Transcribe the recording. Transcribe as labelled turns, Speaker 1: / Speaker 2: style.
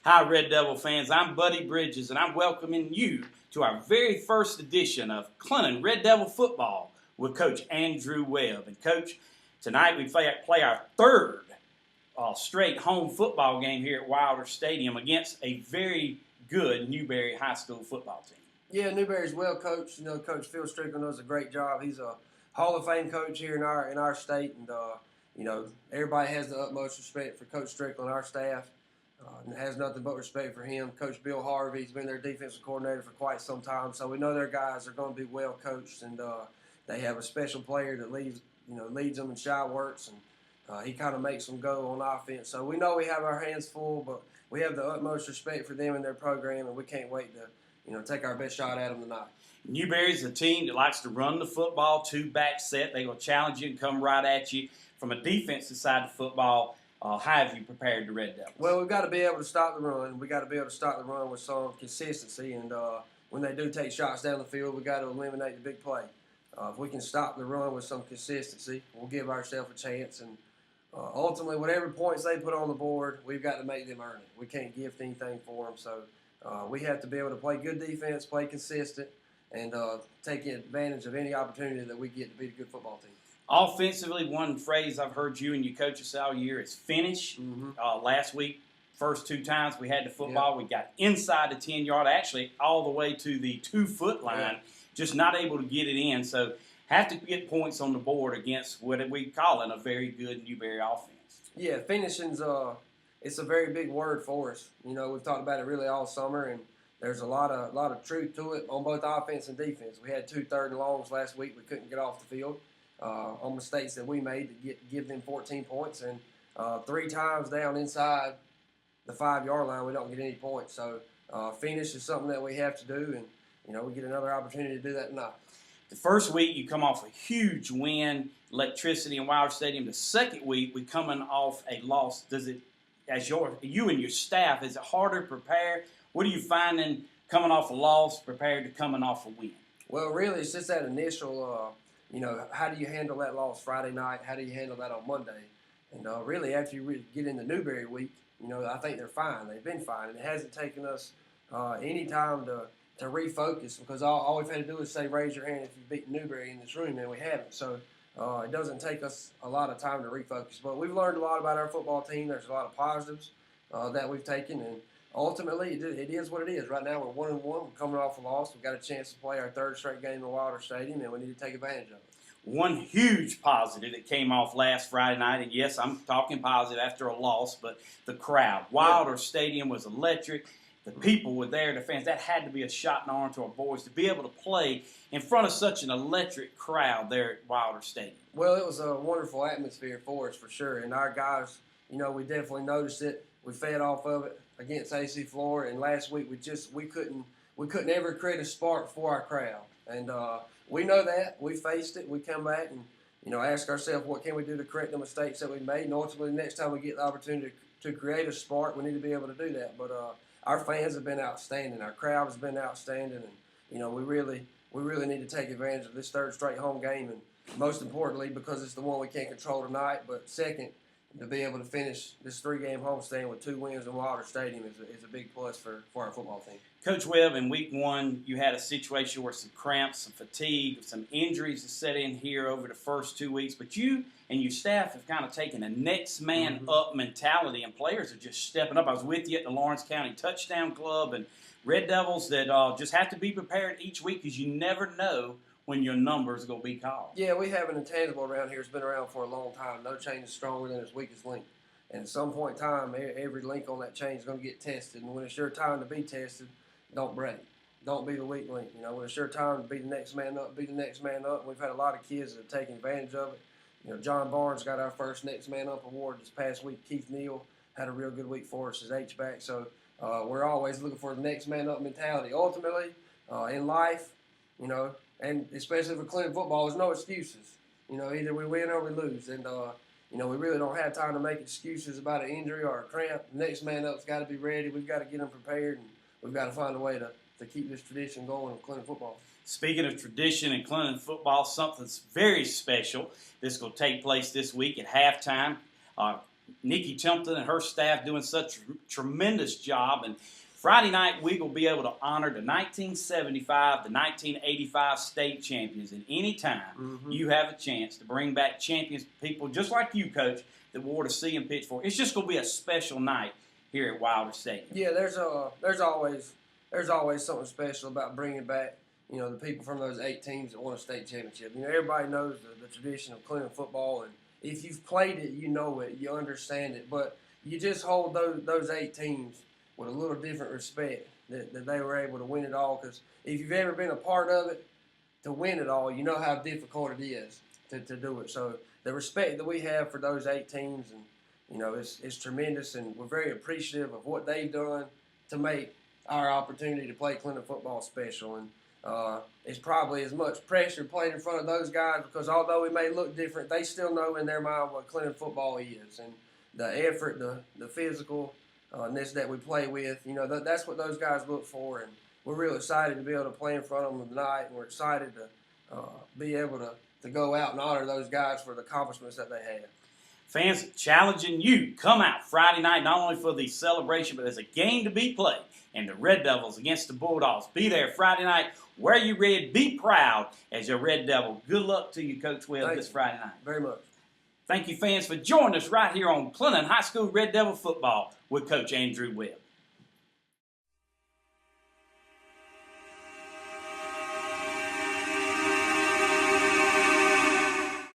Speaker 1: Hi, Red Devil fans. I'm Buddy Bridges, and I'm welcoming you to our very first edition of Clinton Red Devil Football with Coach Andrew Webb. And, Coach, tonight we play our third straight home football game here at Wilder Stadium against a very good Newberry High School football team.
Speaker 2: Yeah, Newberry's well coached. You know, Coach Phil Strickland does a great job. He's a Hall of Fame coach here in our state, and you know, everybody has the utmost respect for Coach Strickland, our staff. And has nothing but respect for him. Coach Bill Harvey's been their defensive coordinator for quite some time, so we know their guys are going to be well coached, and they have a special player that leads them in shot works, and he kind of makes them go on offense. So we know we have our hands full, but we have the utmost respect for them and their program, and we can't wait to take our best shot at them tonight.
Speaker 1: Newberry's a team that likes to run the football, two-back set. They're going to challenge you and come right at you. From a defensive side of football, how have you prepared the Red Devils?
Speaker 2: Well, we've got to be able to stop the run. We've got to be able to stop the run with some consistency. And when they do take shots down the field, we've got to eliminate the big play. If we can stop the run with some consistency, we'll give ourselves a chance. And ultimately, whatever points they put on the board, we've got to make them earn it. We can't gift anything for them. So we have to be able to play good defense, play consistent, and take advantage of any opportunity that we get to beat a good football team.
Speaker 1: Offensively, one phrase I've heard you and your coaches all year is finish. Last week, first two times we had the football, we got inside the 10-yard, actually all the way to the 2-foot line, just not able to get it in. So have to get points on the board against what we call a very good Newberry offense.
Speaker 2: Yeah, finishing's it's a very big word for us. You know, we've talked about it really all summer, and there's a lot of truth to it on both offense and defense. We had 2 third and longs last week. We couldn't get off the field on mistakes that we made to give them 14 points. And 3 times down inside the 5-yard line, we don't get any points. So finish is something that we have to do, and we get another opportunity to do that tonight.
Speaker 1: The first week, you come off a huge win, electricity in Wilder Stadium. The second week, we coming off a loss. Does it, as you and your staff, is it harder to prepare? What are you finding coming off a loss compared to coming off a win? Well,
Speaker 2: really, it's just that initial, how do you handle that loss Friday night? How do you handle that on Monday? And really, after you get into Newberry week, I think they're fine. They've been fine. And it hasn't taken us any time to refocus, because all we've had to do is say, raise your hand if you've beaten Newberry in this room, and we haven't. So it doesn't take us a lot of time to refocus. But we've learned a lot about our football team. There's a lot of positives that we've taken, and ultimately, it is what it is. Right now, we're 1-1. We're coming off a loss. We've got a chance to play our 3rd straight game in Wilder Stadium, and we need to take advantage of it.
Speaker 1: One huge positive that came off last Friday night, and yes, I'm talking positive after a loss, but the crowd. Wilder Stadium was electric. The people were there, the fans. That had to be a shot in the arm to our boys to be able to play in front of such an electric crowd there at Wilder Stadium.
Speaker 2: Well, it was a wonderful atmosphere for us, for sure, and our guys, we definitely noticed it. We fed off of it against AC Florida, and last week we couldn't ever create a spark for our crowd, and we know that. We faced it. We come back and ask ourselves, what can we do to correct the mistakes that we made, and ultimately next time we get the opportunity to create a spark, we need to be able to do that. But our fans have been outstanding. Our crowd has been outstanding, and we really need to take advantage of this 3rd straight home game, and most importantly, because it's the one we can't control tonight, but second, to be able to finish this 3-game homestand with 2 wins in Wilder Stadium is a big plus for our football team.
Speaker 1: Coach Webb, in week 1, you had a situation where some cramps, some fatigue, some injuries have set in here over the first 2 weeks, but you and your staff have kind of taken a next man up mentality, and players are just stepping up. I was with you at the Lawrence County Touchdown Club, and Red Devils that just have to be prepared each week, because you never know when your number is going to be called.
Speaker 2: Yeah, we have an intangible around here. It's been around for a long time. No chain is stronger than its weakest link. And at some point in time, every link on that chain is going to get tested. And when it's your time to be tested, don't break. Don't be the weak link. When it's your time to be the next man up, be the next man up. We've had a lot of kids that have taken advantage of it. John Barnes got our first Next Man Up award this past week. Keith Neal had a real good week for us as H-back. So we're always looking for the next man up mentality. Ultimately, in life, and especially for Clinton football, there's no excuses. Either we win or we lose. And, we really don't have time to make excuses about an injury or a cramp. The next man up's got to be ready. We've got to get them prepared, and we've got to find a way to keep this tradition going in Clinton football.
Speaker 1: Speaking of tradition in Clinton football, something's very special. This will take place this week at halftime. Nikki Templeton and her staff doing such a tremendous job. And Friday night, we will be able to honor the 1975 to 1985 state champions. And anytime you have a chance to bring back champions, people just like you, Coach, that wore the C and pitchfork, it's just going to be a special night here at Wilder Stadium.
Speaker 2: Yeah, there's always something special about bringing back, you know, the people from those 8 teams that won a state championship. You know, everybody knows the tradition of Clinton football, and if you've played it, you know it, you understand it. But you just hold those 8 teams with a little different respect that they were able to win it all. Because if you've ever been a part of it, to win it all, you know how difficult it is to do it. So the respect that we have for those 8 teams, and you know, it's tremendous, and we're very appreciative of what they've done to make our opportunity to play Clinton football special. And it's probably as much pressure playing in front of those guys, because although we may look different, they still know in their mind what Clinton football is, and the effort, the physical that we play with. You know, that's what those guys look for, and we're real excited to be able to play in front of them tonight, and we're excited to be able to go out and honor those guys for the accomplishments that they have.
Speaker 1: Fans, challenging you, come out Friday night not only for the celebration, but there's a game to be played. And the Red Devils against the Bulldogs. Be there Friday night. Wear your red. Be proud as your Red Devil. Good luck to you, Coach Webb, this Friday night.
Speaker 2: Very much.
Speaker 1: Thank you, fans, for joining us right here on Clinton High School Red Devil Football with Coach Andrew Webb.